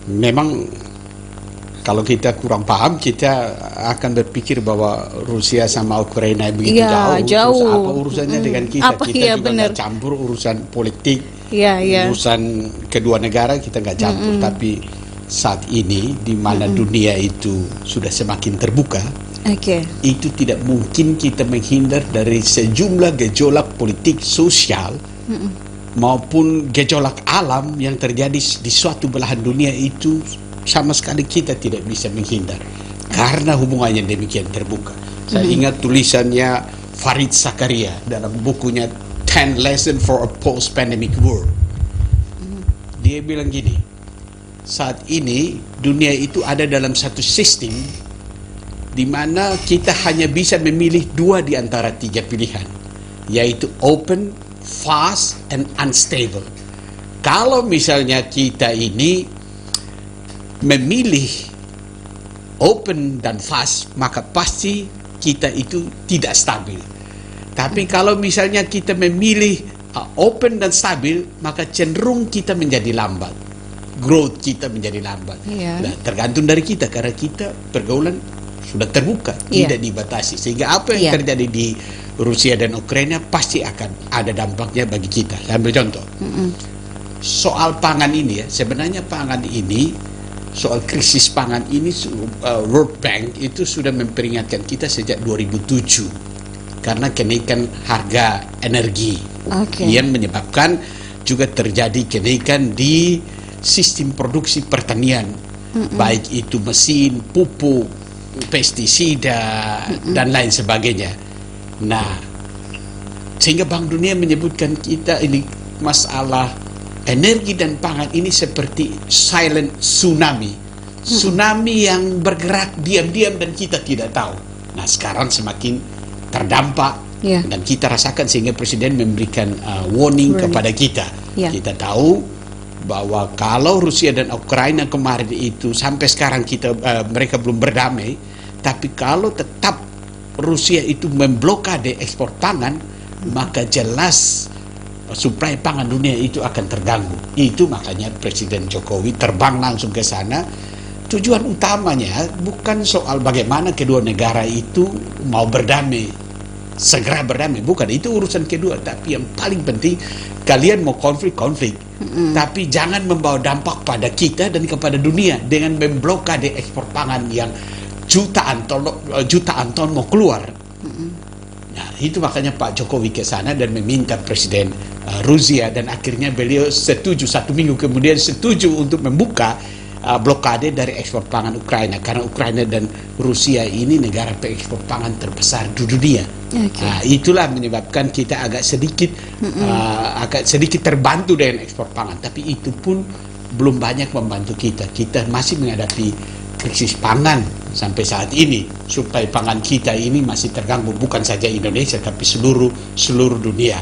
memang kalau kita kurang paham, kita akan berpikir bahwa Rusia sama Ukraina begitu jauh. Terus apa urusannya dengan kita? Kita juga nggak campur urusan politik, urusan kedua negara kita nggak campur. Tapi saat ini, di mana dunia itu sudah semakin terbuka, itu tidak mungkin kita menghindar dari sejumlah gejolak politik sosial maupun gejolak alam yang terjadi di suatu belahan dunia itu. Sama sekali kita tidak bisa menghindar karena hubungannya demikian terbuka. Saya ingat tulisannya Farid Zakaria dalam bukunya 10 Lessons for a Post-Pandemic World. Dia bilang gini, saat ini dunia itu ada dalam satu sistem di mana kita hanya bisa memilih 2 di antara 3 pilihan, yaitu open, fast, and unstable. Kalau misalnya kita ini memilih open dan fast, maka pasti kita itu tidak stabil. Tapi kalau misalnya kita memilih open dan stabil, maka cenderung kita menjadi lambat, growth kita menjadi lambat. Nah, tergantung dari kita, karena kita pergaulan sudah terbuka, tidak dibatasi. Sehingga apa yang terjadi di Rusia dan Ukraina pasti akan ada dampaknya bagi kita. Saya ambil contoh soal pangan ini ya. Sebenarnya pangan ini, soal krisis pangan ini, World Bank itu sudah memperingatkan kita sejak 2007 karena kenaikan harga energi yang menyebabkan juga terjadi kenaikan di sistem produksi pertanian, baik itu mesin, pupuk, pestisida, dan lain sebagainya. Nah, sehingga Bank Dunia menyebutkan kita ini masalah energi dan pangan ini seperti silent tsunami. Tsunami yang bergerak diam-diam dan kita tidak tahu. Nah, sekarang semakin terdampak dan kita rasakan, sehingga Presiden memberikan warning kepada kita. Kita tahu bahwa kalau Rusia dan Ukraina kemarin itu sampai sekarang mereka belum berdamai, tapi kalau tetap Rusia itu memblokade ekspor pangan, maka jelas suplai pangan dunia itu akan terganggu. Itu makanya Presiden Jokowi terbang langsung ke sana. Tujuan utamanya bukan soal bagaimana kedua negara itu mau berdamai, segera berdamai, bukan, itu urusan kedua. Tapi yang paling penting, kalian mau konflik, tapi jangan membawa dampak pada kita dan kepada dunia dengan memblokade ekspor pangan yang jutaan ton mau keluar. Nah, itu makanya Pak Jokowi ke sana dan meminta Presiden Rusia, dan akhirnya beliau setuju, 1 minggu kemudian setuju untuk membuka blokade dari ekspor pangan Ukraina, karena Ukraina dan Rusia ini negara pengekspor pangan terbesar di dunia. Nah, itulah menyebabkan kita agak sedikit terbantu dengan ekspor pangan, tapi itu pun belum banyak membantu kita. Kita masih menghadapi krisis pangan sampai saat ini. Suplai pangan kita ini masih terganggu, bukan saja Indonesia tapi seluruh dunia.